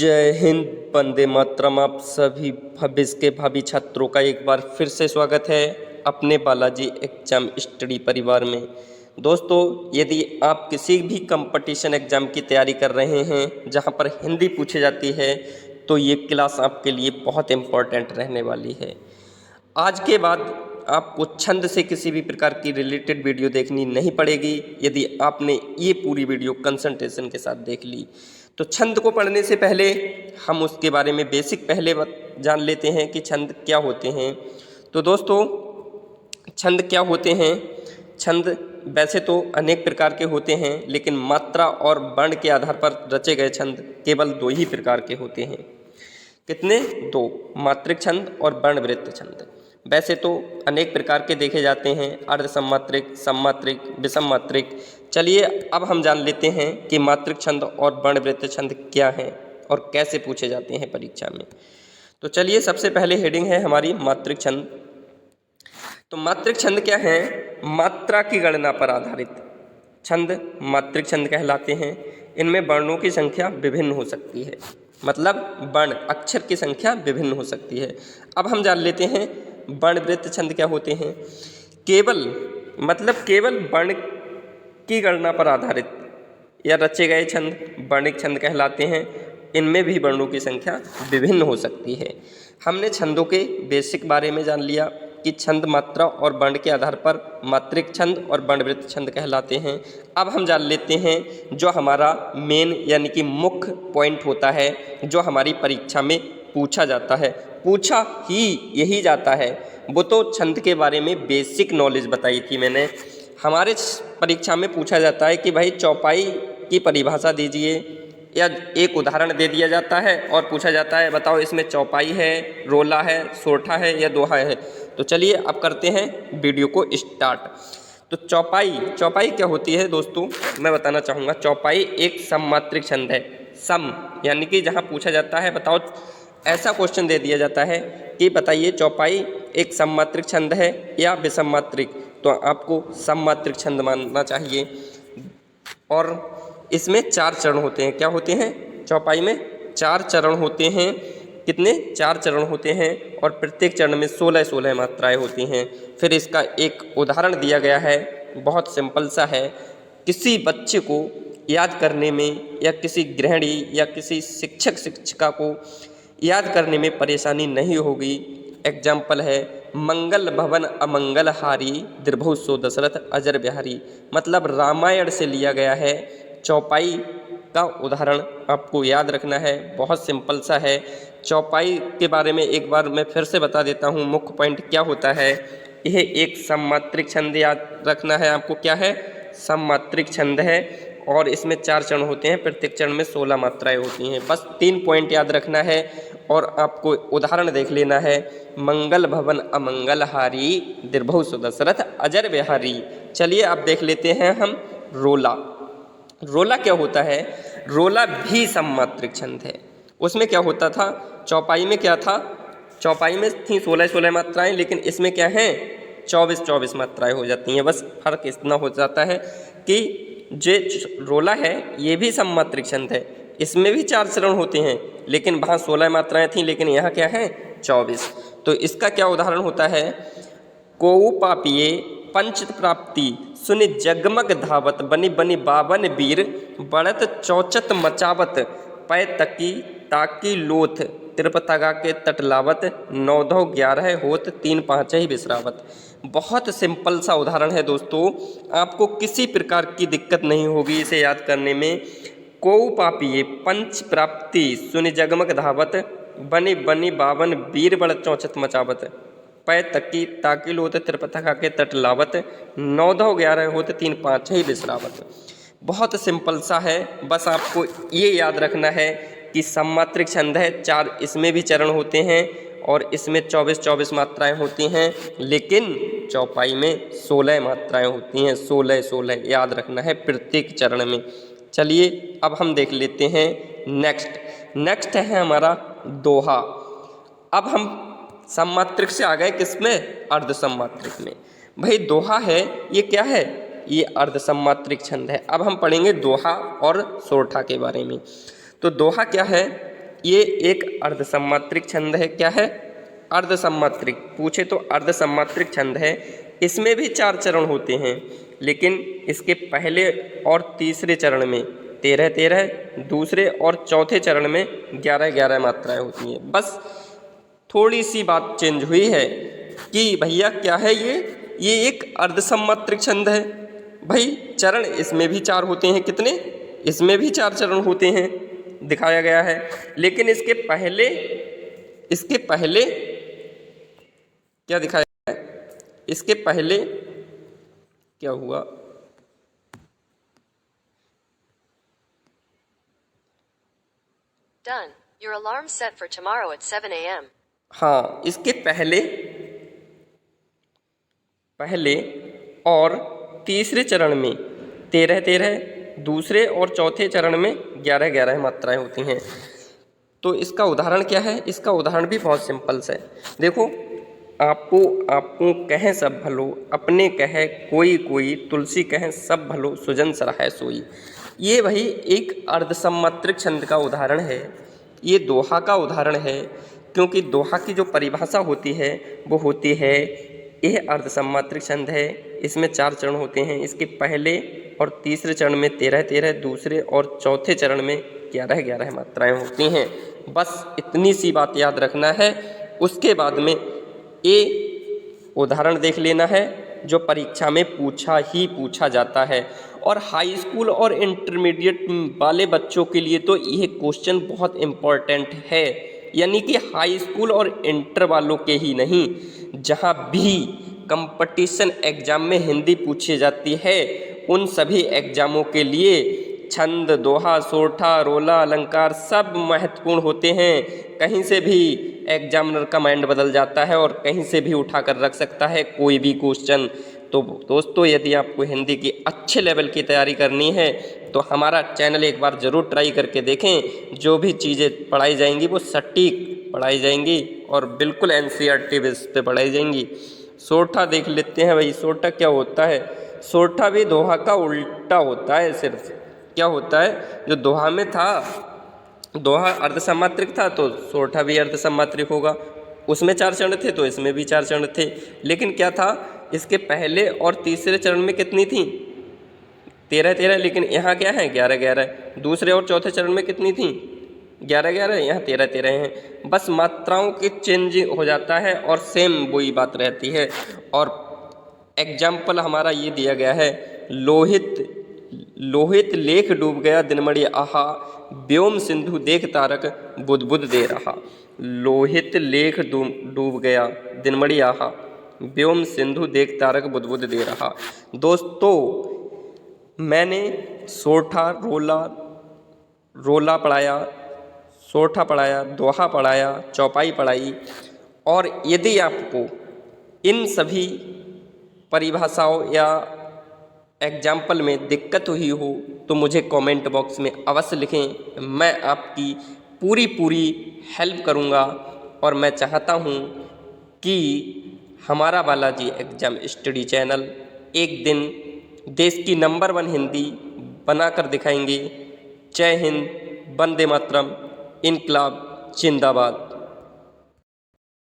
जय हिंद, वंदे मातरम। आप सभी भविष्य के भावी छात्रों का एक बार फिर से स्वागत है अपने बालाजी एग्जाम स्टडी परिवार में। दोस्तों, यदि आप किसी भी कंपटीशन एग्ज़ाम की तैयारी कर रहे हैं जहां पर हिंदी पूछी जाती है, तो ये क्लास आपके लिए बहुत इम्पोर्टेंट रहने वाली है। आज के बाद आपको छंद से किसी भी प्रकार की रिलेटेड वीडियो देखनी नहीं पड़ेगी यदि आपने ये पूरी वीडियो कंसंट्रेशन के साथ देख ली। तो छंद को पढ़ने से पहले हम उसके बारे में बेसिक पहले जान लेते हैं कि छंद क्या होते हैं। तो दोस्तों, छंद क्या होते हैं? छंद वैसे तो अनेक प्रकार के होते हैं, लेकिन मात्रा और वर्ण के आधार पर रचे गए छंद केवल दो ही प्रकार के होते हैं। कितने? दो, मात्रिक छंद और वर्णवृत्त छंद। वैसे तो अनेक प्रकार के देखे जाते हैं, अर्ध सम्मात्रिक, सम्मात्रिक, विषम मात्रिक। चलिए अब हम जान लेते हैं कि मात्रिक छंद और वर्णवृत्त छंद क्या हैं और कैसे पूछे जाते हैं परीक्षा में। तो चलिए, सबसे पहले हेडिंग है हमारी मात्रिक छंद। तो मात्रिक छंद क्या है? मात्रा की गणना पर आधारित छंद मात्रिक छंद कहलाते हैं। इनमें वर्णों की संख्या विभिन्न हो सकती है, मतलब वर्ण अक्षर की संख्या विभिन्न हो सकती है। अब हम जान लेते हैं वर्णवृत्त छंद क्या होते हैं। केवल वर्ण की गणना पर आधारित या रचे गए छंद वर्णिक छंद कहलाते हैं। इनमें भी वर्णों की संख्या विभिन्न हो सकती है। हमने छंदों के बेसिक बारे में जान लिया कि छंद मात्रा और वर्ण के आधार पर मात्रिक छंद और वर्णवृत्त छंद कहलाते हैं। अब हम जान लेते हैं जो हमारा मेन यानी कि मुख्य पॉइंट होता है, जो हमारी परीक्षा में पूछा जाता है, पूछा ही यही जाता है। वो तो छंद के बारे में बेसिक नॉलेज बताई थी मैंने। हमारे परीक्षा में पूछा जाता है कि भाई चौपाई की परिभाषा दीजिए, या एक उदाहरण दे दिया जाता है और पूछा जाता है बताओ इसमें चौपाई है, रोला है, सोरठा है या दोहा है। तो चलिए अब करते हैं वीडियो को स्टार्ट। तो चौपाई क्या होती है दोस्तों, मैं बताना चाहूँगा। चौपाई एक सममात्रिक छंद है। सम यानी कि जहाँ पूछा जाता है बताओ, ऐसा क्वेश्चन दे दिया जाता है कि बताइए चौपाई एक सममात्रिक छंद है या विषम मात्रिक, तो आपको सममात्रिक छंद मानना चाहिए। और इसमें 4 चरण होते हैं। क्या होते हैं? चौपाई में 4 चरण होते हैं। कितने? 4 चरण होते हैं और प्रत्येक चरण में 16-16 मात्राएं होती हैं। फिर इसका एक उदाहरण दिया गया है, बहुत सिंपल सा है। किसी बच्चे को याद करने में या किसी गृहिणी या किसी शिक्षक शिक्षिका को याद करने में परेशानी नहीं होगी। एग्जाम्पल है मंगल भवन अमंगल हारी, द्विभुज सो दशरथ अजर बिहारी। मतलब रामायण से लिया गया है। चौपाई का उदाहरण आपको याद रखना है, बहुत सिंपल सा है। चौपाई के बारे में एक बार मैं फिर से बता देता हूँ, मुख्य पॉइंट क्या होता है। यह एक सममात्रिक छंद याद रखना है आपको। क्या है? सममात्रिक छंद है और इसमें 4 चरण होते हैं, प्रत्येक चरण में 16 मात्राएं होती हैं। बस 3 पॉइंट याद रखना है और आपको उदाहरण देख लेना है। मंगल भवन अमंगल हारी, द्विभुज सो दशरथ अजर बिहारी। चलिए अब देख लेते हैं हम रोला। रोला क्या होता है? रोला भी सममात्रिक छंद है। उसमें क्या होता था? चौपाई में क्या था? चौपाई में थी 16-16 मात्राएं, लेकिन इसमें क्या है? 24-24 मात्राएं हो जाती हैं। बस फर्क इतना हो जाता है कि जो रोला है ये भी सममात्रिक छंद है। इसमें भी 4 चरण होते हैं, लेकिन वहाँ 16 मात्राएं थीं, लेकिन यहाँ क्या है? 24। तो इसका क्या उदाहरण होता है? कोऊ पापिये पंचित प्राप्ति सुनि जगमग धावत, बनी बनी बावन वीर बढ़त चौचत मचावत, पै तकी ताकी लोथ तिरपतगा के तटलावत, 9-11 होत 3-5 ही बिसरावत। बहुत सिंपल सा उदाहरण है दोस्तों, आपको किसी प्रकार की दिक्कत नहीं होगी इसे याद करने में। कोऊ पापिये पंच प्राप्ति सुनि जगमग धावत, बनी बनी बावन वीर बढ़त चौचत मचावत, पै तकी ताकी लोथ तिरपतगा के तटलावत, 9-11 होत 3-5 ही बिसरावत। बहुत सिंपल सा है, बस आपको ये याद रखना है कि सममात्रिक छंद है। 4 इसमें भी चरण होते हैं और इसमें 24-24 मात्राएं होती हैं, लेकिन चौपाई में 16 मात्राएं होती हैं। 16-16 याद रखना है प्रत्येक चरण में। चलिए अब हम देख लेते हैं नेक्स्ट है हमारा दोहा। अब हम सममात्रिक से आ गए किसमें? अर्ध सममात्रिक में। भाई दोहा है, ये क्या है? ये अर्ध सममात्रिक छंद है। अब हम पढ़ेंगे दोहा और सोरठा के बारे में। तो दोहा क्या है? ये एक अर्धसम्मात्रिक छंद है। क्या है? अर्धसम्मात्रिक। पूछे तो अर्धसम्मात्रिक छंद है। इसमें भी 4 चरण होते हैं, लेकिन इसके पहले और तीसरे चरण में 13-13, दूसरे और चौथे चरण में 11-11 मात्राएं होती हैं। बस थोड़ी सी बात चेंज हुई है कि भैया क्या है ये एक अर्धसम्मात्रिक छंद है। भाई चरण इसमें भी 4 होते हैं। कितने? इसमें भी 4 चरण होते हैं, दिखाया गया है। लेकिन इसके पहले क्या दिखाया है? इसके पहले क्या हुआ? Done. Your alarm set for tomorrow at 7 a.m. हाँ, इसके पहले और तीसरे चरण में 13-13, दूसरे और चौथे चरण में 11-11 मात्राएं होती हैं। तो इसका उदाहरण क्या है? इसका उदाहरण भी बहुत सिंपल सा है। देखो, आपको कहें सब भलो, अपने कहे कोई, तुलसी कहें सब भलो, सुजन सराहे सोई। ये भाई एक अर्धसम्मात्रिक छंद का उदाहरण है। ये दोहा का उदाहरण है, क्योंकि दोहा की जो परिभाषा होती है वो होती है यह अर्धसम्मात्रिक छंद है। इसमें 4 चरण होते हैं। इसके पहले और तीसरे चरण में 13-13, दूसरे और चौथे चरण में 11-11 मात्राएं होती हैं। बस इतनी सी बात याद रखना है। उसके बाद में ये उदाहरण देख लेना है जो परीक्षा में पूछा जाता है। और हाई स्कूल और इंटरमीडिएट वाले बच्चों के लिए तो यह क्वेश्चन बहुत इम्पोर्टेंट है। यानी कि हाई स्कूल और इंटर वालों के ही नहीं, जहाँ भी कंपटीशन एग्जाम में हिंदी पूछी जाती है उन सभी एग्जामों के लिए छंद, दोहा, सोठा, रोला, अलंकार सब महत्वपूर्ण होते हैं। कहीं से भी एग्जामिनर का माइंड बदल जाता है और कहीं से भी उठा कर रख सकता है कोई भी क्वेश्चन। तो दोस्तों, यदि आपको हिंदी की अच्छे लेवल की तैयारी करनी है तो हमारा चैनल एक बार ज़रूर ट्राई करके देखें। जो भी चीज़ें पढ़ाई जाएंगी वो सटीक पढ़ाई जाएंगी और बिल्कुल NCERT बेस पे पढ़ाई जाएंगी। सोठा देख लेते हैं भाई। सोठा क्या होता है? सोठा भी दोहा का उल्टा होता है। सिर्फ क्या होता है, जो दोहा में था, दोहा अर्धसम्मात्रिक था तो सोठा भी अर्धसम्मात्रिक होगा। उसमें 4 चरण थे तो इसमें भी 4 चरण थे। लेकिन क्या था, इसके पहले और तीसरे चरण में कितनी थी? 13-13, लेकिन यहाँ क्या है? 11-11। दूसरे और चौथे चरण में कितनी थी? 11-11, यहाँ 13-13 हैं। बस मात्राओं के चेंज हो जाता है और सेम वही बात रहती है। और एग्जाम्पल हमारा ये दिया गया है, लोहित लेख डूब गया दिनमणि आहा, व्योम सिंधु देख तारक बुदबुद दे रहा। लोहित लेख डूब गया दिनमणि आहा, व्योम सिंधु देख तारक बुदबुद दे रहा। दोस्तों, मैंने सोठा, रोला पढ़ाया, सोठा पढ़ाया, दोहा पढ़ाया, चौपाई पढ़ाई। और यदि आपको इन सभी परिभाषाओं या एग्जाम्पल में दिक्कत हुई हो तो मुझे कमेंट बॉक्स में अवश्य लिखें। मैं आपकी पूरी हेल्प करूंगा। और मैं चाहता हूं कि हमारा बालाजी एग्जाम स्टडी चैनल एक दिन देश की नंबर 1 हिंदी बनाकर दिखाएंगे। जय हिंद, वंदे मातरम, इनकलाब जिंदाबाद।